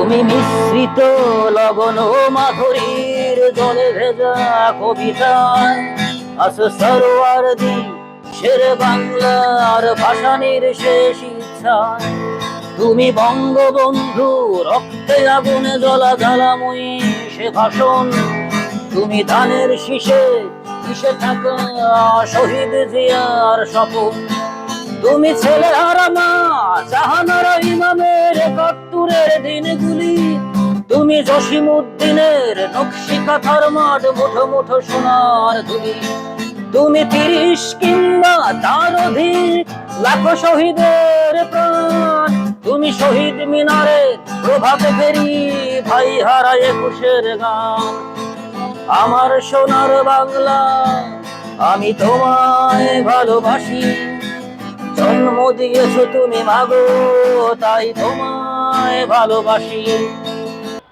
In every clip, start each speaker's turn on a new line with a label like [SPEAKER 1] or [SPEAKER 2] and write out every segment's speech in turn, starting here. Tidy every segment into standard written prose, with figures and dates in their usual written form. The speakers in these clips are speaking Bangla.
[SPEAKER 1] তুমি মিশ্রিত লবণ ও মাধুরীর জলে ভেজা কবিতায় আছে সরোয়ারদি শের বাংলার ভাষানির শেষ ইচ্ছায়। তুমি বঙ্গবন্ধু রক্তে আগুনে জ্বলা জ্বালাময়ী সে ভাষণ। তুমি ধানের শীষে মিশে থাকা শহীদ জিয়ার স্বপন। তুমি ছেলে হারা মা জাহানারা ইমামের ৭১-এর দিনগুলি। তুমি জসিমউদ্দিনের নকশি কাঁথার মাঠ মুঠো মুঠো সোনার ধুলি। তুমি ৩০ কিংবা তার অধিক লাখো শহীদের প্রাণ। তুমি শহীদ মিনারে প্রভাতে ফেরি ভাই হারা ২১-এর গান। আমার সোনার বাংলা আমি তোমায় ভালোবাসি। জন্ম দিয়েছো তুমি মাগো তাই তোমায় ভালোবাসি।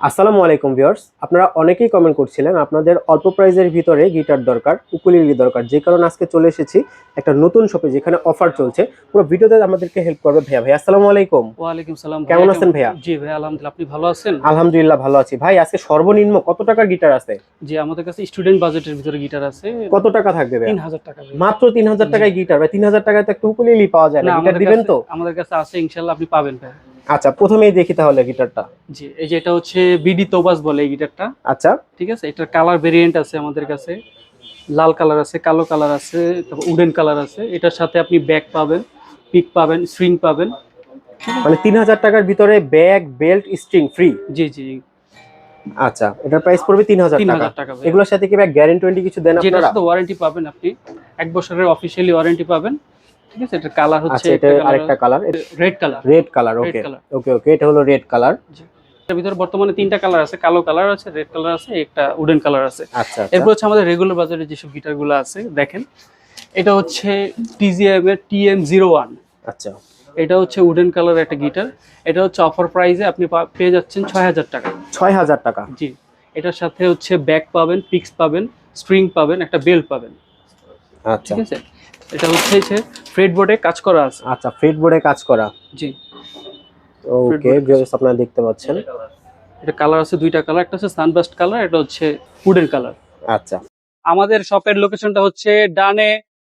[SPEAKER 2] আসসালামু আলাইকুম ভিউয়ার্স, আপনারা অনেকেই কমেন্ট করছিলেন আপনাদের অল্প প্রাইজের ভিতরে গিটার দরকার, উকুলেলে দরকার। যে কারণে আজকে চলে এসেছি একটা নতুন শপে যেখানে অফার চলছে। পুরো ভিডিওতে আমাদেরকে হেল্প করবে ভাইয়া। ভাই আসসালামু আলাইকুম।
[SPEAKER 3] ওয়া আলাইকুম সালাম।
[SPEAKER 2] কেমন আছেন ভাইয়া?
[SPEAKER 3] জি ভাই আলহামদুলিল্লাহ, আপনি ভালো আছেন?
[SPEAKER 2] আলহামদুলিল্লাহ ভালো আছি। ভাই আজকে সর্বনিম্ন কত টাকার গিটার আছে?
[SPEAKER 3] জি আমাদের কাছে স্টুডেন্ট বাজেটের ভিতরে গিটার আছে।
[SPEAKER 2] কত টাকা থাকবে ভাই?
[SPEAKER 3] ৩০০০ টাকা।
[SPEAKER 2] মাত্র ৩০০০ টাকায় গিটার? ভাই ৩০০০ টাকায় তো একটা উকুলেলে পাওয়া যায় না, গিটার দিবেন তো?
[SPEAKER 3] আমাদের কাছে আছে ইনশাআল্লাহ, আপনি পাবেন ভাই।
[SPEAKER 2] আচ্ছা, প্রথমেই দেখি তাহলে গিটারটা।
[SPEAKER 3] জি এই যে এটা হচ্ছে বিডি তোবাস বলে এই গিটারটা।
[SPEAKER 2] আচ্ছা
[SPEAKER 3] ঠিক আছে, এটার কালার ভেরিয়েন্ট আছে আমাদের কাছে। লাল কালার আছে, কালো কালার আছে, তারপর উডেন কালার আছে। এটার সাথে আপনি ব্যাগ পাবেন, পিক পাবেন, স্ট্রিং পাবেন।
[SPEAKER 2] মানে ৩০০০ টাকার ভিতরে ব্যাগ, বেল্ট, স্ট্রিং ফ্রি?
[SPEAKER 3] জি জি।
[SPEAKER 2] আচ্ছা, এটার প্রাইস পড়বে ৩০০০ টাকা। এগুলোর সাথে কি ব্যাগ গ্যারান্টি কিছু দেন আপনারা?
[SPEAKER 3] যেটার সাথে ওয়ারেন্টি পাবেন, আপনি ১ বছরের অফিশিয়ালি ওয়ারেন্টি পাবেন। ঠিক আছে, এটা কালার হচ্ছে
[SPEAKER 2] এটা আরেকটা colour
[SPEAKER 3] red colour.
[SPEAKER 2] Red colour, okay okay okay, এটা হলো রেড কালার।
[SPEAKER 3] এর ভিতরে বর্তমানে ৩টা কালার আছে, কালো কালার আছে, রেড কালার আছে, একটা উডেন কালার আছে।
[SPEAKER 2] আচ্ছা,
[SPEAKER 3] এরপর হচ্ছে আমাদের রেগুলার বাজারে যেসব গিটারগুলো আছে দেখেন, এটা হচ্ছে টিজিএম এর TM01।
[SPEAKER 2] আচ্ছা,
[SPEAKER 3] এটা হচ্ছে উডেন কালার একটা গিটার। এটা হচ্ছে অফার প্রাইসে আপনি পেয়ে যাচ্ছেন ৬০০০ টাকা।
[SPEAKER 2] ৬০০০ টাকা?
[SPEAKER 3] জি। এটার সাথে হচ্ছে ব্যাগ পাবেন, পিক্স পাবেন, স্ট্রিং পাবেন, একটা বেল্ট পাবেন।
[SPEAKER 2] আচ্ছা
[SPEAKER 3] ঠিক আছে, এটা হচ্ছে ফ্রেড বোর্ডে কাজ করা আছে।
[SPEAKER 2] আচ্ছা, ফ্রেড বোর্ডে কাজ করা।
[SPEAKER 3] জি
[SPEAKER 2] ওকে ভিউয়ার্স, আপনারা দেখতে পাচ্ছেন
[SPEAKER 3] এটা কালার আছে, 2টা কালার, একটা হচ্ছে সানবাস্ট কালার, এটা হচ্ছে উডেন কালার।
[SPEAKER 2] আচ্ছা,
[SPEAKER 3] আমাদের শপের লোকেশনটা হচ্ছে ডানে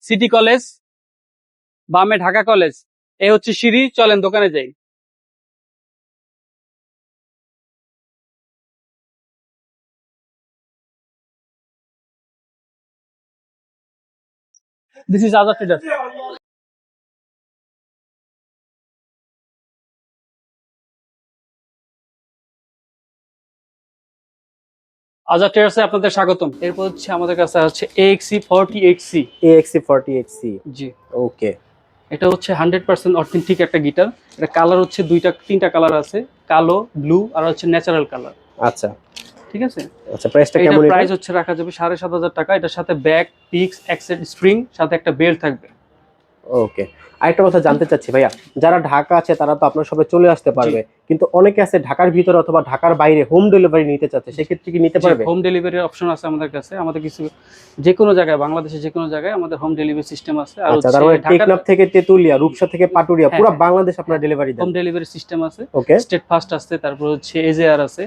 [SPEAKER 3] সিটি কলেজ, বামে ঢাকা কলেজ, এই হচ্ছে সিঁড়ি। চলেন দোকানে যাই। This is Azad traders. Azad ট্রেডার্সে আপনাদের স্বাগতম। এরপর হচ্ছে আমাদের কাছে হচ্ছে AXE48C।
[SPEAKER 2] AXE48C,
[SPEAKER 3] জি
[SPEAKER 2] ওকে।
[SPEAKER 3] এটা হচ্ছে 100% অথেন্টিক একটা গিটার। এটা কালার হচ্ছে 3টা কালার আছে, কালো, ব্লু আর হচ্ছে ন্যাচারাল কালার।
[SPEAKER 2] আচ্ছা
[SPEAKER 3] ঠিক আছে।
[SPEAKER 2] আচ্ছা, প্রাইসটা কেমন?
[SPEAKER 3] এটা প্রাইস হচ্ছে রাখা যাবে ৭৫০০ টাকা। এটার সাথে ব্যাগ, পিক্স, এক্সেট, স্ট্রিং, সাথে একটা বেল্ট থাকবে।
[SPEAKER 2] ওকে। আরেকটা কথা জানতে চাচ্ছি ভাইয়া, যারা ঢাকা আছে তারা তো আপনার সবাই চলে আসতে পারবে, কিন্তু অনেকে আছে ঢাকার ভিতরে অথবা ঢাকার বাইরে হোম ডেলিভারি নিতে চাচ্ছে, সেক্ষেত্রে কি নিতে পারবে?
[SPEAKER 3] হোম ডেলিভারির অপশন আছে আমাদের কাছে। আমাদের কিছু যে কোনো জায়গায়, বাংলাদেশের যে কোনো জায়গায় আমাদের হোম ডেলিভারি সিস্টেম আছে। আর
[SPEAKER 2] আচ্ছা, তার মানে টেকনাফ থেকে তেতুলিয়া, রূপসা থেকে পাটুরিয়া, পুরো বাংলাদেশ আপনারা ডেলিভারি দেন?
[SPEAKER 3] হোম ডেলিভারি সিস্টেম আছে।
[SPEAKER 2] ওকে।
[SPEAKER 3] স্টেট ফাস্ট আছে, তারপর হচ্ছে এজেআর আছে।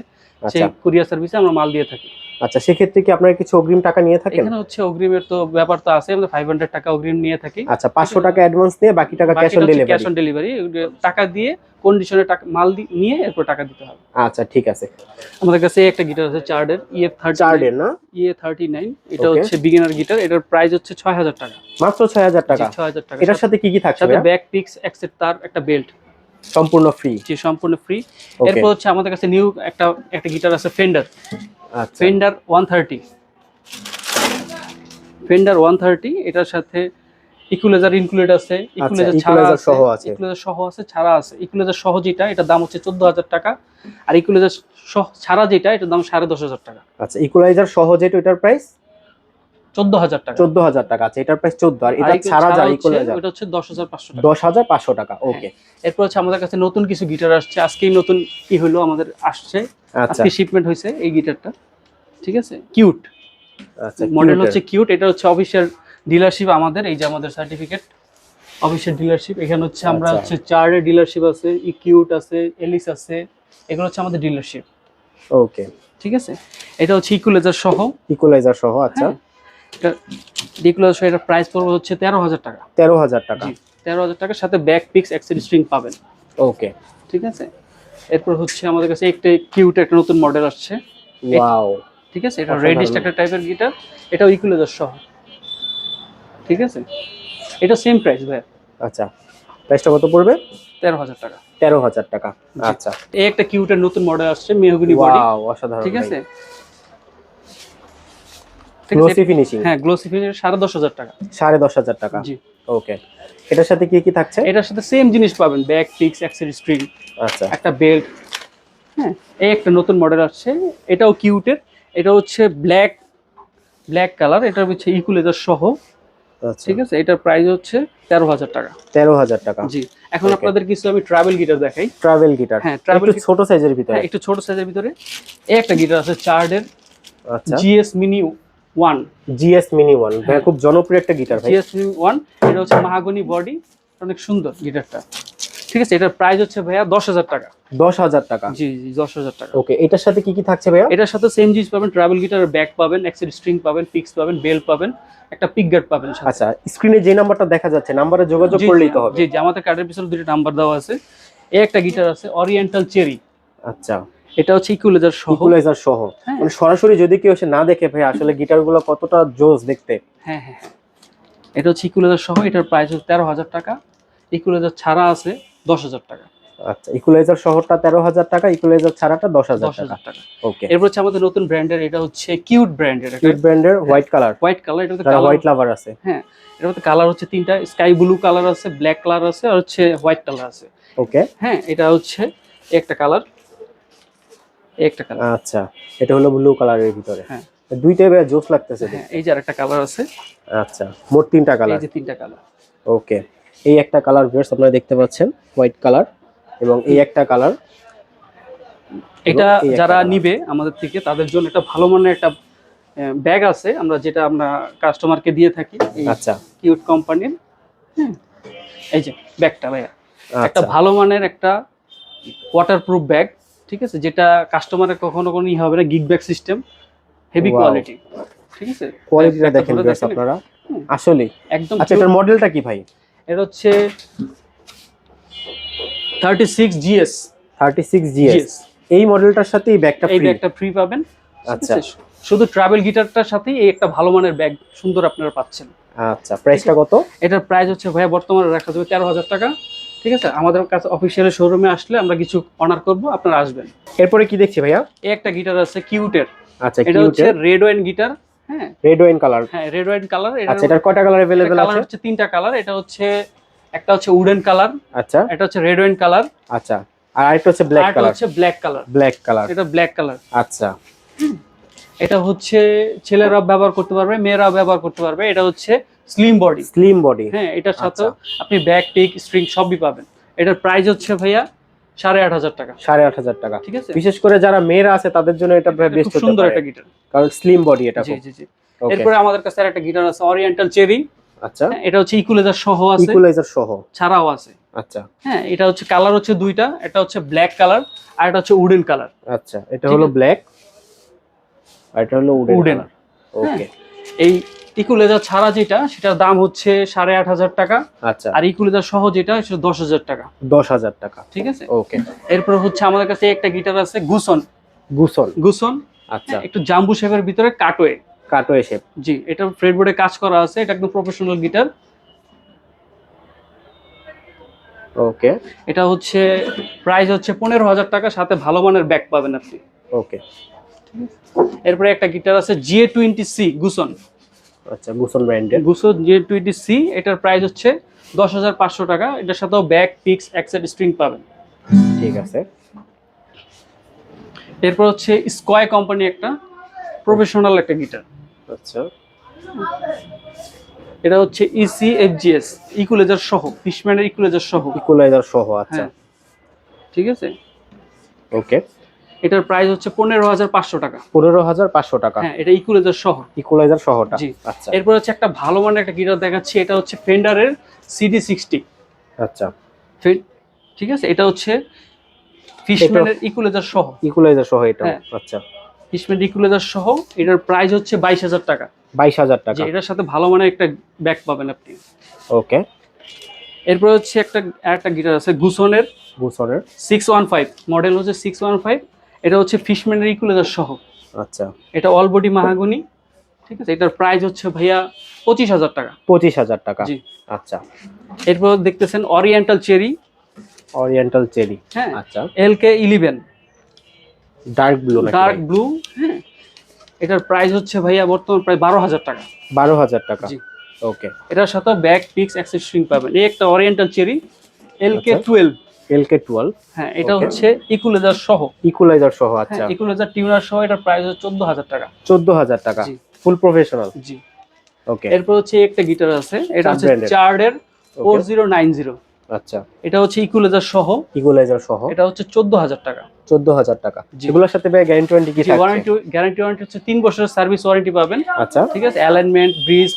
[SPEAKER 3] সেই কুরিয়ার সার্ভিসে আমরা মাল দিয়ে থাকি।
[SPEAKER 2] আচ্ছা, সেক্ষেত্রে কি আপনারা কিছু অগ্রিম টাকা নিয়ে থাকেন?
[SPEAKER 3] এখানে হচ্ছে অগ্রিমের তো ব্যাপার তো আছে, আমরা 500 টাকা অগ্রিম নিয়ে থাকি।
[SPEAKER 2] আচ্ছা, 500 টাকা অ্যাডভান্স নিয়ে বাকি টাকা cash on delivery?
[SPEAKER 3] Cash on delivery, টাকা দিয়ে কন্ডিশনে টাকা মাল নিয়ে এরপর টাকা দিতে হবে।
[SPEAKER 2] আচ্ছা ঠিক আছে।
[SPEAKER 3] আমাদের কাছে একটা গিটার আছে চার্ডের EF39।
[SPEAKER 2] চার্ডের না?
[SPEAKER 3] EA39, এটা হচ্ছে বিগিনার গিটার। এটার প্রাইস হচ্ছে ৬০০০ টাকা।
[SPEAKER 2] মাত্র ৬০০০ টাকা?
[SPEAKER 3] ৬০০০ টাকা।
[SPEAKER 2] এটার সাথে কি কি থাকছে?
[SPEAKER 3] সাথে ব্যাক, পিক্স, এক্সেট, তার, একটা বেল্ট,
[SPEAKER 2] সম্পূর্ণ ফ্রি?
[SPEAKER 3] জি সম্পূর্ণ ফ্রি। এরপর হচ্ছে আমাদের কাছে নিউ একটা গিটার আছে ফেন্ডার।
[SPEAKER 2] আচ্ছা,
[SPEAKER 3] ফেন্ডার 130। ফেন্ডার 130, এটার সাথে ইকুয়ালাইজার ইনক্লুডেড আছে, ইকুয়ালাইজার ছাড়া আছে, ইকুয়ালাইজার সহ আছে, ছাড়া আছে। ইকুয়ালাইজার সহ যেটা, এটার দাম হচ্ছে ১৪০০০ টাকা। আর ইকুয়ালাইজার ছাড়া যেটা, এটার দাম ১০৫০০ টাকা।
[SPEAKER 2] আচ্ছা, ইকুয়ালাইজার সহ যেটা, এটার প্রাইস
[SPEAKER 3] ১৪০০০ টাকা।
[SPEAKER 2] ১৪০০০ টাকা। আচ্ছা, এটার প্রাইস 14। আর এটা ছাড়া যা ইকুয়ালাইজার,
[SPEAKER 3] এটা হচ্ছে ১০৫০০ টাকা।
[SPEAKER 2] ১০৫০০ টাকা, ওকে।
[SPEAKER 3] এরপর হচ্ছে আমাদের কাছে নতুন কিছু গিটার আসছে। আজকেই নতুন কি হলো আমাদের আসছে, আজকে শিপমেন্ট হয়েছে এই গিটারটা। ঠিক আছে, কিউট।
[SPEAKER 2] আচ্ছা,
[SPEAKER 3] মডেল হচ্ছে কিউট। এটা হচ্ছে অফিশিয়াল ডিলারশিপ আমাদের, এই যে আমাদের সার্টিফিকেট অফিশিয়াল ডিলারশিপ। এখানে হচ্ছে আমরা হচ্ছে চার্ডের ডিলারশিপ আছে, কিউট আছে, এলিস আছে, এগুলো হচ্ছে আমাদের ডিলারশিপ।
[SPEAKER 2] ওকে,
[SPEAKER 3] ঠিক আছে, এটা হচ্ছে ইকুয়ালাইজার সহ।
[SPEAKER 2] ইকুয়ালাইজার সহ, আচ্ছা।
[SPEAKER 3] এটা ইকুয়ালাইজার সহ, এটা প্রাইস পড়বে হচ্ছে 13,000 টাকা।
[SPEAKER 2] 13,000 টাকা।
[SPEAKER 3] জি, 13,000 টাকার সাথে ব্যাক পিক্স এক্সেল স্ট্রিং পাবেন।
[SPEAKER 2] ওকে,
[SPEAKER 3] ঠিক আছে। এরপর হচ্ছে আমাদের কাছে একটা কিউট একটা নতুন মডেল আসছে।
[SPEAKER 2] ওয়াও,
[SPEAKER 3] ঠিক আছে, এটা রেডিস্ট একটা টাইপের গিটার, এটাও ইকুয়ালাইজার সহ। ঠিক আছে, এটা সেম প্রাইস ভাই।
[SPEAKER 2] আচ্ছা, প্রাইসটা কত পড়বে?
[SPEAKER 3] 13,000 টাকা।
[SPEAKER 2] 13,000 টাকা, আচ্ছা।
[SPEAKER 3] এই একটা কিউটের নতুন মডেল আসছে, মেহগনি বডি।
[SPEAKER 2] ওয়াও, অসাধারণ।
[SPEAKER 3] ঠিক আছে,
[SPEAKER 2] গ্লোসি ফিনিশিং।
[SPEAKER 3] হ্যাঁ, গ্লোসি ফিনিশিং 10,500 টাকা।
[SPEAKER 2] 10,500 টাকা,
[SPEAKER 3] জি।
[SPEAKER 2] ওকে, এটার সাথে কি কি থাকছে?
[SPEAKER 3] এটার সাথে সেম জিনিস পাবেন, ব্যাক পিক্স এক্সেল স্ট্রিং,
[SPEAKER 2] আচ্ছা,
[SPEAKER 3] একটা বেল্ট। হ্যাঁ, এই একটা নতুন মডেল আসছে, এটাও কিউটের। এটা হচ্ছে ব্ল্যাক কালার, এটা হচ্ছে ইকুয়ালাইজার সহ।
[SPEAKER 2] আচ্ছা,
[SPEAKER 3] ঠিক আছে, এটার প্রাইস হচ্ছে 13,000 টাকা।
[SPEAKER 2] 13,000 টাকা,
[SPEAKER 3] জি। এখন
[SPEAKER 2] Okay.
[SPEAKER 3] আপনাদের কিছু আমি ট্রাভেল গিটার দেখাই।
[SPEAKER 2] Travel guitar.
[SPEAKER 3] হ্যাঁ, ট্রাভেল
[SPEAKER 2] একটু ছোট সাইজের ভিতরে।
[SPEAKER 3] হ্যাঁ, একটু ছোট সাইজের ভিতরে এই একটা গিটার আছে চার্ডের,
[SPEAKER 2] আচ্ছা,
[SPEAKER 3] জিএস মিনি 1।
[SPEAKER 2] জিএস মিনি 1, ভাই খুব জনপ্রিয় একটা গিটার ভাই।
[SPEAKER 3] জিএস মিনি 1, এটা হচ্ছে মাহাগনি বডি, অনেক সুন্দর গিটারটা। ঠিক আছে, এটার প্রাইস হচ্ছে ভাইয়া 10,000 টাকা।
[SPEAKER 2] 10,000 টাকা,
[SPEAKER 3] জি জি, 10,000 টাকা।
[SPEAKER 2] ওকে, এটার সাথে কি কি থাকছে ভাইয়া?
[SPEAKER 3] এটার সাথে সেম জিনিস পাবেন, ট্রাভেল গিটারের ব্যাক পাবেন, এক্সেল স্ট্রিং পাবেন, পিক্স পাবেন, বেল পাবেন, একটা পিক গার্ড পাবেন সাথে।
[SPEAKER 2] আচ্ছা, স্ক্রিনে যে নাম্বারটা দেখা যাচ্ছে, নাম্বারে যোগাযোগ
[SPEAKER 3] জি,
[SPEAKER 2] করলেই তো হবে।
[SPEAKER 3] জি জি, আমাদের কার্ডের পিছনে দুটো নাম্বার দেওয়া আছে। এই একটা গিটার আছে অরিয়েন্টাল চেরি,
[SPEAKER 2] আচ্ছা,
[SPEAKER 3] এটা হচ্ছে ইকুয়ালাইজার সহ।
[SPEAKER 2] ইকুয়ালাইজার সহ,
[SPEAKER 3] হ্যাঁ।
[SPEAKER 2] মানে সরাসরি যদি কেউ এসে না দেখে ভাই আসলে গিটারগুলো কতটা জোস দেখতে।
[SPEAKER 3] হ্যাঁ হ্যাঁ হ্যাঁ, এটা হচ্ছে ইকুয়ালাইজার সহ, এটার প্রাইস হচ্ছে 13,000 টাকা। ইকুয়ালাইজার ছাড়া আছে 10,000 টাকা।
[SPEAKER 2] আচ্ছা, ইকুয়ালাইজার সহটা 13,000 টাকা, ইকুয়ালাইজার ছাড়াটা 10,000 টাকা।
[SPEAKER 3] 10,000 টাকা।
[SPEAKER 2] ওকে,
[SPEAKER 3] এরপর হচ্ছে আমাদের নতুন ব্র্যান্ডের, এটা হচ্ছে কিউট ব্র্যান্ডের,
[SPEAKER 2] কিউট ব্র্যান্ডের হোয়াইট কালার।
[SPEAKER 3] White colour. এটা
[SPEAKER 2] যারা হোয়াইট লাভার আছে।
[SPEAKER 3] হ্যাঁ, এর মধ্যে কালার হচ্ছে তিনটা, স্কাই ব্লু কালার আছে, ব্ল্যাক কালার আছে, আর হচ্ছে হোয়াইট কালার আছে।
[SPEAKER 2] ওকে,
[SPEAKER 3] হ্যাঁ, এটা হচ্ছে একটা কালার, একটা কালার।
[SPEAKER 2] আচ্ছা, এটা হলো ব্লু কালারের ভিতরে।
[SPEAKER 3] হ্যাঁ,
[SPEAKER 2] দুইটাই ভাই জোস লাগতেছে।
[SPEAKER 3] হ্যাঁ, এই যে আরেকটা কালার আছে।
[SPEAKER 2] আচ্ছা, মোট তিনটা
[SPEAKER 3] এই
[SPEAKER 2] কালার।
[SPEAKER 3] যে তিনটা কালার।
[SPEAKER 2] ওকে, এই একটা কালার ভিউয়ার্স আপনারা দেখতে পাচ্ছেন, হোয়াইট কালার, এবং এই একটা কালার।
[SPEAKER 3] এটা
[SPEAKER 2] এই একটা
[SPEAKER 3] যারা
[SPEAKER 2] colour।
[SPEAKER 3] নিবে আমাদের থেকে তাদের জন্য একটা ভালো মানের একটা ব্যাগ আছে, যেটা আমরা কাস্টমারকে দিয়ে থাকি, এই
[SPEAKER 2] আচ্ছা,
[SPEAKER 3] কিউট কোম্পানির। হ্যাঁ, এই যে ব্যাগটা ভাইয়া, একটা
[SPEAKER 2] আচ্ছা,
[SPEAKER 3] ভালো মানের একটা ওয়াটারপ্রুফ ব্যাগ। ঠিক আছে, যেটা কাস্টমারের কখনো কোনো হবে না, gig bag system, heavy
[SPEAKER 2] Wow.
[SPEAKER 3] Quality. ঠিক আছে,
[SPEAKER 2] কোয়ালিটিটা
[SPEAKER 3] ব্যাগটা
[SPEAKER 2] দেখেন
[SPEAKER 3] ধরে
[SPEAKER 2] ভিউয়ার্স
[SPEAKER 3] দেখেন,
[SPEAKER 2] আপনারা, আসলে।
[SPEAKER 3] একদম
[SPEAKER 2] আচ্ছা, এটার মডেলটা কি ভাই?
[SPEAKER 3] এটা হচ্ছে 36 জিএস।
[SPEAKER 2] 36 জিএস। এই মডেলটার সাথে এই ব্যাগটা
[SPEAKER 3] এই
[SPEAKER 2] ফ্রি।
[SPEAKER 3] ব্যাগটা ফ্রি পাবেন।
[SPEAKER 2] আচ্ছা,
[SPEAKER 3] শুধু ট্রাভেল গিটারটার সাথেই এই একটা ভালো মানের ব্যাগ সুন্দর আপনারা পাচ্ছেন।
[SPEAKER 2] আচ্ছা, প্রাইসটা কত?
[SPEAKER 3] এটার প্রাইস হচ্ছে ভাইয়া বর্তমানে রাখা যাবে 13,000 টাকা। ঠিক আছে, আমাদের কাছে অফিসিয়াল শোরুমে আসলে আমরা কিছু অনার করব, আপনারা আসবেন।
[SPEAKER 2] এরপরে কি দেখছি ভাইয়া?
[SPEAKER 3] এই একটা গিটার আছে কিউটের,
[SPEAKER 2] আচ্ছা,
[SPEAKER 3] এটা হচ্ছে
[SPEAKER 2] কিউটের
[SPEAKER 3] রেড ওয়াইন গিটার। হ্যাঁ,
[SPEAKER 2] রেড ওয়াইন কালার।
[SPEAKER 3] হ্যাঁ, রেড ওয়াইন কালার।
[SPEAKER 2] আচ্ছা, এটার কয়টা কালার अवेलेबल
[SPEAKER 3] কালার
[SPEAKER 2] আছে?
[SPEAKER 3] হচ্ছে তিনটা কালার। এটা হচ্ছে একটা হচ্ছে উডেন কালার,
[SPEAKER 2] আচ্ছা,
[SPEAKER 3] এটা হচ্ছে রেড ওয়াইন কালার,
[SPEAKER 2] আচ্ছা, আর আরেকটা হচ্ছে ব্ল্যাক
[SPEAKER 3] আর
[SPEAKER 2] কালার।
[SPEAKER 3] হচ্ছে ব্ল্যাক কালার।
[SPEAKER 2] ব্ল্যাক কালার,
[SPEAKER 3] এটা ব্ল্যাক কালার।
[SPEAKER 2] আচ্ছা,
[SPEAKER 3] এটা হচ্ছে ছেলেরাও ব্যবহার করতে পারবে, মেয়েরাও ব্যবহার করতে পারবে। এটা হচ্ছে স্লিম বডি।
[SPEAKER 2] Slim body.
[SPEAKER 3] হ্যাঁ, এটার সাথে আপনি ব্যাক টিক স্ট্রিং সবই পাবেন। এটার প্রাইস হচ্ছে ভাইয়া 8,500 টাকা।
[SPEAKER 2] 8,500 টাকা।
[SPEAKER 3] ঠিক আছে,
[SPEAKER 2] বিশেষ করে যারা মেয়েরা আছে তাদের জন্য এটা বেস্ট
[SPEAKER 3] খুব
[SPEAKER 2] হতে
[SPEAKER 3] সুন্দর
[SPEAKER 2] পারে,
[SPEAKER 3] একটা গিটার।
[SPEAKER 2] কারণ স্লিম বডি এটা
[SPEAKER 3] জি
[SPEAKER 2] খুব।
[SPEAKER 3] জি জি।
[SPEAKER 2] ওকে,
[SPEAKER 3] এরপরে আমাদের কাছে আরেকটা গিটার আছে অরিয়েন্টাল চেরি।
[SPEAKER 2] আচ্ছা,
[SPEAKER 3] এটা হচ্ছে ইকুয়ালাইজার সহ আছে,
[SPEAKER 2] ইকুয়ালাইজার সহ,
[SPEAKER 3] ছাড়াও আছে।
[SPEAKER 2] আচ্ছা,
[SPEAKER 3] হ্যাঁ, এটা হচ্ছে কালার হচ্ছে দুইটা, এটা হচ্ছে ব্ল্যাক কালার আর এটা হচ্ছে উডেন কালার।
[SPEAKER 2] আচ্ছা, এটা হলো ব্ল্যাক আর এটা হলো উডেন
[SPEAKER 3] Wooden।
[SPEAKER 2] কালার। ওকে,
[SPEAKER 3] এই ইকুয়ালাইজার ছাড়া যেটা, সেটার দাম হচ্ছে 8,500 টাকা।
[SPEAKER 2] আচ্ছা,
[SPEAKER 3] আর ইকুয়ালাইজার সহ যেটা, সেটা 10,000 টাকা।
[SPEAKER 2] 10,000 টাকা।
[SPEAKER 3] ঠিক আছে,
[SPEAKER 2] ওকে,
[SPEAKER 3] এরপর হচ্ছে আমাদের কাছে একটা গিটার আছে গুসন।
[SPEAKER 2] গুসন।
[SPEAKER 3] গুসন,
[SPEAKER 2] আচ্ছা,
[SPEAKER 3] একটু জাম্বু শেপের ভিতরে কাটওয়ে।
[SPEAKER 2] কাটওয়ে শেপ।
[SPEAKER 3] জি, এটা ফ্রেডবোর্ডে কাজ করা আছে, এটা একদম প্রফেশনাল গিটার।
[SPEAKER 2] ওকে,
[SPEAKER 3] এটা হচ্ছে প্রাইস হচ্ছে 15,000 টাকা, সাথে ভালো মানের ব্যাক পাবেন আপনি।
[SPEAKER 2] ওকে,
[SPEAKER 3] এরপরে একটা গিটার আছে J20C গুসন।
[SPEAKER 2] আচ্ছা, গুসন ব্র্যান্ডের।
[SPEAKER 3] গুসন J20C, এটার প্রাইস হচ্ছে 10,500 টাকা। এটার সাথেও ব্যাক পিক্স এক্সেট স্ট্রিং পাবেন।
[SPEAKER 2] ঠিক আছে,
[SPEAKER 3] এরপর হচ্ছে স্কয় কোম্পানি, একটা প্রফেশনাল একটা গিটার।
[SPEAKER 2] আচ্ছা,
[SPEAKER 3] এটা হচ্ছে ECFGS, ইকুয়ালাইজার সহ, ফিশম্যানের ইকুয়ালাইজার সহ।
[SPEAKER 2] ইকুয়ালাইজার সহ, আচ্ছা,
[SPEAKER 3] হ্যাঁ, ঠিক আছে।
[SPEAKER 2] ওকে,
[SPEAKER 3] এটার প্রাইস হচ্ছে 15,500 টাকা।
[SPEAKER 2] 15,500 টাকা।
[SPEAKER 3] হ্যাঁ, এটা ইকুয়ালাইজার সহ।
[SPEAKER 2] ইকুয়ালাইজার সহটা,
[SPEAKER 3] জি।
[SPEAKER 2] আচ্ছা,
[SPEAKER 3] এরপর হচ্ছে একটা ভালো মানের একটা গিটার দেখাচ্ছি, এটা হচ্ছে ফেন্ডারের CD60।
[SPEAKER 2] আচ্ছা,
[SPEAKER 3] ঠিক আছে, এটা হচ্ছে ফিশম্যানের ইকুলাইজার সহ।
[SPEAKER 2] ইকুয়ালাইজার সহ এটা।
[SPEAKER 3] হ্যাঁ।
[SPEAKER 2] আচ্ছা,
[SPEAKER 3] ফিশম্যানের ইকুলাইজার সহ এটার প্রাইস হচ্ছে 22,000 টাকা।
[SPEAKER 2] 22,000 টাকা।
[SPEAKER 3] যে এটার সাথে ভালো মানের একটা ব্যাক পাবেন আপনি।
[SPEAKER 2] ওকে।
[SPEAKER 3] এরপর হচ্ছে একটা গিটার আছে গুসনের
[SPEAKER 2] গুসনের
[SPEAKER 3] 615, মডেল হচ্ছে 615। এটা হচ্ছে ফিশম্যানের ইকুলাইজার সহ।
[SPEAKER 2] আচ্ছা,
[SPEAKER 3] এটা অল বডি মাহাগনি, ঠিক আছে। এটার প্রাইস হচ্ছে ভাইয়া 25,000 টাকা।
[SPEAKER 2] 25,000 টাকা।
[SPEAKER 3] জি।
[SPEAKER 2] আচ্ছা,
[SPEAKER 3] এরপর দেখতেছেন ওরিয়েন্টাল চেরি।
[SPEAKER 2] Oriental cherry.
[SPEAKER 3] হ্যাঁ।
[SPEAKER 2] আচ্ছা,
[SPEAKER 3] LK11
[SPEAKER 2] ডার্ক ব্লু নাকি?
[SPEAKER 3] Dark blue. হ্যাঁ, এটার প্রাইস হচ্ছে ভাইয়া বর্তমান প্রায় 12,000 টাকা।
[SPEAKER 2] 12,000 টাকা।
[SPEAKER 3] জি।
[SPEAKER 2] ওকে।
[SPEAKER 3] এটার সাথে ব্যাক পিক্স অ্যাক্সেসরিজ পাবেন। এই একটা ওরিয়েন্টাল চেরি LK12।
[SPEAKER 2] LK12।
[SPEAKER 3] হ্যাঁ, এটা
[SPEAKER 2] Okay.
[SPEAKER 3] হচ্ছে ইকুলাইজার সহ।
[SPEAKER 2] ইকুয়ালাইজার সহ। আচ্ছা,
[SPEAKER 3] হ্যাঁ, ইকুলাইজার টিউনার সহ এটার প্রাইস হচ্ছে 14,000 টাকা।
[SPEAKER 2] 14,000 টাকা।
[SPEAKER 3] জি।
[SPEAKER 2] Full professional.
[SPEAKER 3] জি।
[SPEAKER 2] ওকে।
[SPEAKER 3] এরপর হচ্ছে একটা গিটার আছে, এটা
[SPEAKER 2] চার্ড
[SPEAKER 3] হচ্ছে
[SPEAKER 2] ব্র্যান্ডের।
[SPEAKER 3] চার্ডের 4090।
[SPEAKER 2] আচ্ছা,
[SPEAKER 3] এটা হচ্ছে ইকুলাইজার সহ।
[SPEAKER 2] ইকুয়ালাইজার সহ
[SPEAKER 3] এটা হচ্ছে 14,000 টাকা।
[SPEAKER 2] 14,000 টাকা।
[SPEAKER 3] জি।
[SPEAKER 2] এগুলোর সাথে ভাই গ্যারান্টি ওয়ারেন্টি কি থাকছে?
[SPEAKER 3] গ্যারান্টি হচ্ছে 3 বছরের সার্ভিস ওয়ারেন্টি পাবেন।
[SPEAKER 2] আচ্ছা,
[SPEAKER 3] ঠিক আছে। অ্যালাইনমেন্ট, ব্রিজ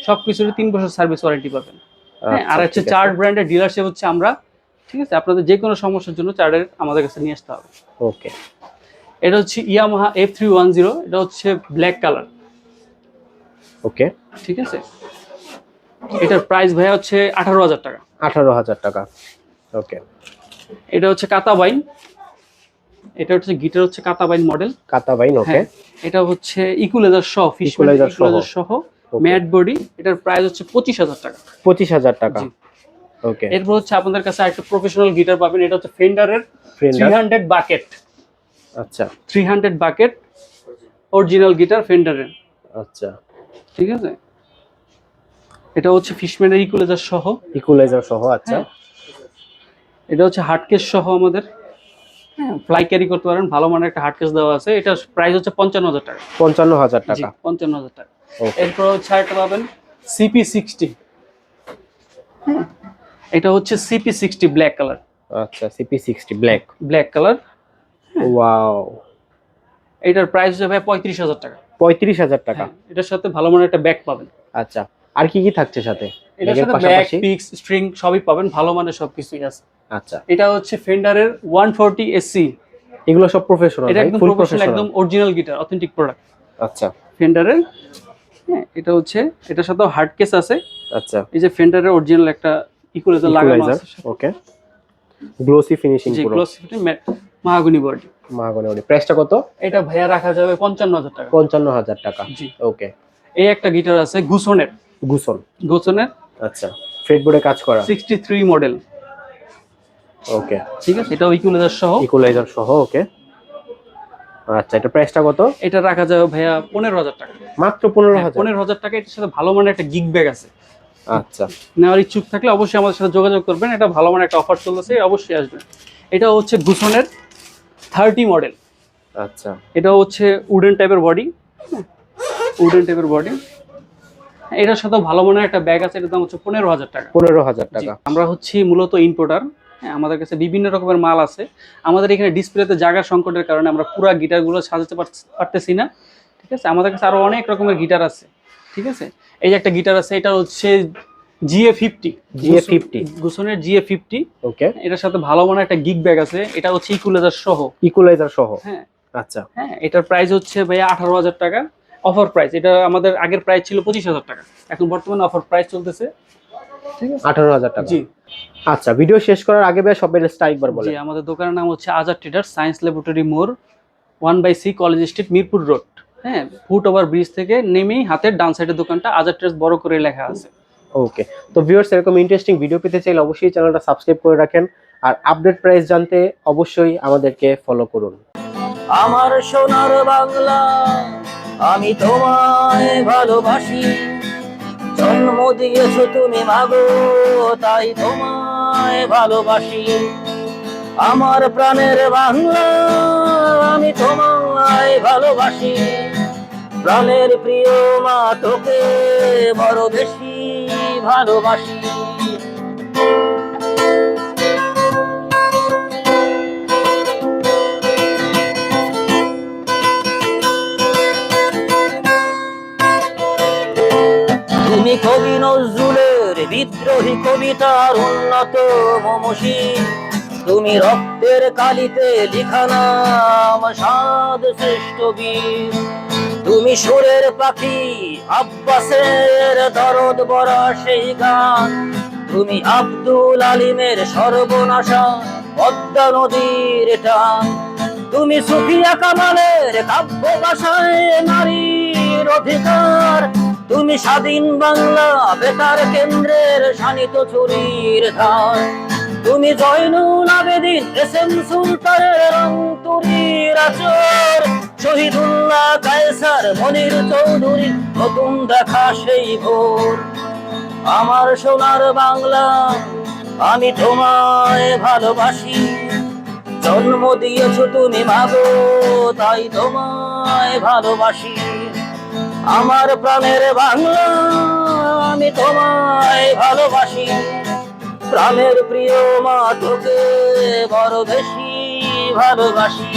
[SPEAKER 3] সবকিছুরই 3 বছর সার্ভিস ওয়ারেন্টি পাবেন। হ্যাঁ, আর হচ্ছে চার্ড ব্র্যান্ডের ডিলারশিপ হচ্ছে আমরা, ঠিক আছে। আপনাদের যে কোনো সমস্যার জন্য চার্ডের আমাদের কাছে নিয়ে আসতে হবে।
[SPEAKER 2] ওকে।
[SPEAKER 3] এটা হচ্ছে ইয়ামাহা F310। এটা হচ্ছে ব্ল্যাক কালার।
[SPEAKER 2] ওকে।
[SPEAKER 3] ঠিক আছে। এটার প্রাইস ভাইয়া হচ্ছে 18,000 টাকা।
[SPEAKER 2] 18,000 টাকা। ওকে।
[SPEAKER 3] এটা হচ্ছে কাতাবাইন। এটা হচ্ছে গিটার হচ্ছে কাতাবাইন মডেল।
[SPEAKER 2] কাতাবাইন। ওকে।
[SPEAKER 3] হ্যাঁ, এটা হচ্ছে ইকুলাইজার সহ,
[SPEAKER 2] ইকুয়ালাইজার
[SPEAKER 3] ইকুলাইজার সহ ম্যাট বডি। এটার প্রাইস হচ্ছে 25,000 টাকা।
[SPEAKER 2] 25,000 টাকা।
[SPEAKER 3] জি।
[SPEAKER 2] ওকে।
[SPEAKER 3] এরপর হচ্ছে আপনাদের কাছে একটা প্রফেশনাল গিটার পাবেন। এটা হচ্ছে ফেন্ডারের
[SPEAKER 2] ফেন্ডার।
[SPEAKER 3] 300 বাকেট।
[SPEAKER 2] আচ্ছা,
[SPEAKER 3] 300 বাকেট অরিজিনাল গিটার ফেন্ডারের।
[SPEAKER 2] আচ্ছা,
[SPEAKER 3] ঠিক আছে। এটা হচ্ছে ফিশম্যানের ইকুলাইজার সহ।
[SPEAKER 2] ইকুয়ালাইজার সহ। আচ্ছা,
[SPEAKER 3] হ্যাঁ। এটা হচ্ছে হার্ড কেস সহ আমাদের। হ্যাঁ, ফ্লাই ক্যারি করতে পারেন, ভালো মানের একটা হার্ড কেস দেওয়া আছে। এটার প্রাইস হচ্ছে 55,000 টাকা।
[SPEAKER 2] 55,000
[SPEAKER 3] জি,
[SPEAKER 2] টাকা।
[SPEAKER 3] 55,000 টাকা।
[SPEAKER 2] ওকে।
[SPEAKER 3] এরপর হচ্ছে আরেকটা পাবেন CP60। এটা হচ্ছে CP60 ব্ল্যাক কালার।
[SPEAKER 2] আচ্ছা, CP60 black.
[SPEAKER 3] Black colour.
[SPEAKER 2] Wow.
[SPEAKER 3] এটার প্রাইস হচ্ছে ভাই 35,000 টাকা।
[SPEAKER 2] 35,000 টাকা।
[SPEAKER 3] হ্যাঁ, এটার সাথে ভালো মানের একটা ব্যাক পাবেন।
[SPEAKER 2] আচ্ছা, আর কি কি থাকছে সাথে?
[SPEAKER 3] এটার
[SPEAKER 2] ব্যাগের
[SPEAKER 3] সাথে ব্যাক,
[SPEAKER 2] পাশাপাশি?
[SPEAKER 3] পিক্স, স্ট্রিং সবই পাবেন, ভালো মানের সবকিছুই আছে।
[SPEAKER 2] আচ্ছা,
[SPEAKER 3] এটা হচ্ছে ফেন্ডারের 140 SC।
[SPEAKER 2] এগুলো সব প্রফেশনাল,
[SPEAKER 3] এটা একদম
[SPEAKER 2] ফুল
[SPEAKER 3] প্রফেশনাল,
[SPEAKER 2] প্রফেশনাল।
[SPEAKER 3] একদম অরিজিনাল গিটার, অথেন্টিক প্রোডাক্ট
[SPEAKER 2] আচ্ছা,
[SPEAKER 3] ফেন্ডারের। হ্যাঁ, এটা হচ্ছে এটার সাথে হার্ড কেস আছে।
[SPEAKER 2] আচ্ছা,
[SPEAKER 3] এই যে ফেন্ডারের অরিজিনাল একটা ইকুয়ালাইজার লাগানো
[SPEAKER 2] ইকুয়ালাইজার।
[SPEAKER 3] আছে।
[SPEAKER 2] ওকে। গ্লোসি ফিনিশিং
[SPEAKER 3] জি,
[SPEAKER 2] পুরো।
[SPEAKER 3] Glossy মাহাগনি body.
[SPEAKER 2] মাগনে ওডি। প্রাইসটা কত?
[SPEAKER 3] এটা ভাইয়া রাখা যাবে 55,000 টাকা।
[SPEAKER 2] 55,000 টাকা।
[SPEAKER 3] জি।
[SPEAKER 2] ওকে।
[SPEAKER 3] এই একটা গিটার আছে গুসনের।
[SPEAKER 2] গুসন। আচ্ছা, ফ্রেটবোর্ডে কাজ করা।
[SPEAKER 3] 63 মডেল।
[SPEAKER 2] ওকে।
[SPEAKER 3] ঠিক আছে। এটাও ইকুয়ালাইজার সহ।
[SPEAKER 2] ইকুয়ালাইজার সহ। ওকে। আচ্ছা, এটা প্রাইসটা কত?
[SPEAKER 3] এটা রাখা যাবে ভাইয়া 15,000 টাকা।
[SPEAKER 2] মাত্র 15,000?
[SPEAKER 3] 15,000 টাকা। এটার সাথে ভালো মানের একটা গিগ ব্যাগ আছে।
[SPEAKER 2] আচ্ছা,
[SPEAKER 3] নেওয়ার ইচ্ছুক থাকলে অবশ্যই আমাদের সাথে যোগাযোগ করবেন। এটা ভালো মানের একটা অফার চলতেছে, অবশ্যই আসবেন। এটা হচ্ছে গুসনের 30 মডেল।
[SPEAKER 2] আচ্ছা,
[SPEAKER 3] এটা হচ্ছে উডেন টাইপের বডি। উডেন টাইপের বডি। এটার সাথে ভালো মানের একটা ব্যাগ আছে। এটার দাম হচ্ছে 15,000 টাকা।
[SPEAKER 2] 15,000
[SPEAKER 3] জি,
[SPEAKER 2] টাকা।
[SPEAKER 3] আমরা হচ্ছি মূলত ইম্পোর্টার। হ্যাঁ, আমাদের কাছে বিভিন্ন রকমের মাল আছে। আমাদের এখানে ডিসপ্লেতে জায়গার সংকটের কারণে আমরা পুরো গিটারগুলো সাজাতে পারতেছি না। ঠিক আছে। আমাদের কাছে আরো অনেক রকমের গিটার আছে। ঠিক আছে। এই যে একটা গিটার আছে, এটা হচ্ছে GA50। গুসনের GA50।
[SPEAKER 2] ওকে।
[SPEAKER 3] এটার সাথে ভালো মানের একটা গিগ ব্যাগ আছে। এটা হচ্ছে ইকুয়ালাইজার সহ।
[SPEAKER 2] ইকুয়ালাইজার সহ।
[SPEAKER 3] হ্যাঁ।
[SPEAKER 2] আচ্ছা,
[SPEAKER 3] হ্যাঁ, এটার প্রাইস হচ্ছে ভাইয়া 18,000 টাকা। Offer price. এটা আমাদের আগের প্রাইস ছিল 25,000 টাকা। এখন বর্তমানে অফার প্রাইস চলতেছে। ঠিক আছে।
[SPEAKER 2] 18,000 টাকা।
[SPEAKER 3] জি।
[SPEAKER 2] আচ্ছা, ভিডিও শেষ করার আগে ভাই সব এর স্টাইল একবার
[SPEAKER 3] জি,
[SPEAKER 2] বলেন।
[SPEAKER 3] আমাদের দোকানের নাম হচ্ছে আজাদ ট্রেডার্স, সায়েন্স ল্যাবরেটরি মোড়, 1/C college street, Mirpur road. হ্যাঁ, ফুট ওভার ব্রিজ থেকে নেমেই হাতের ডান সাইডের দোকানটা, আজাদ ট্রেডার্স বড় করে লেখা আছে।
[SPEAKER 2] ওকে। তো ভিউয়ার্স, এরকম ইন্টারেস্টিং ভিডিও পেতে চাইলে অবশ্যই চ্যানেলটা সাবস্ক্রাইব করে রাখেন, আর আপডেট প্রাইস জানতে অবশ্যই আমাদেরকে ফলো করুন।
[SPEAKER 1] আমার সোনার বাংলা, আমি তোমায় ভালোবাসি। জন্ম দিয়েছো তুমি মাগো, তাই তোমায় ভালোবাসি। আমার প্রাণের বাংলা, আমি তোমায় ভালোবাসি। প্রাণের প্রিয় মা, তোকে বড় বেশি ভালোবাসি। তুমি কবি নজরুলের বিদ্রোহী কবিতার উন্নত মমশী। তুমি রক্তের কালিতে লিখা নাম সাদ শ্রেষ্ঠ বীর। তুমি সুরের পাখি আব্বাসের দরদ বরা সেই গান। তুমি আব্দুল আলিমের সর্বনাশা পদ্মা নদীর টান। তুমি সুফিয়া কামালের কাব্য ভাষায় নারীর অধিকার। তুমি স্বাধীন বাংলা বেতার কেন্দ্রের শানিত ছুরির ধার। তুমি জয়নুল আবেদিন এসএম সুলতানের অন্তরীর আচর। শহীদুল্লাহ কায়সার মনির চৌধুরী নতুন দেখা সেই ভোর। আমার সোনার বাংলা আমি তোমায় ভালোবাসি। জন্ম দিয়েছো তুমি মাগো তাই তোমায় ভালোবাসি। আমার প্রাণের বাংলা আমি তোমায় ভালোবাসি। প্রাণের প্রিয় মা তোকে বড় বেশি ভালোবাসি।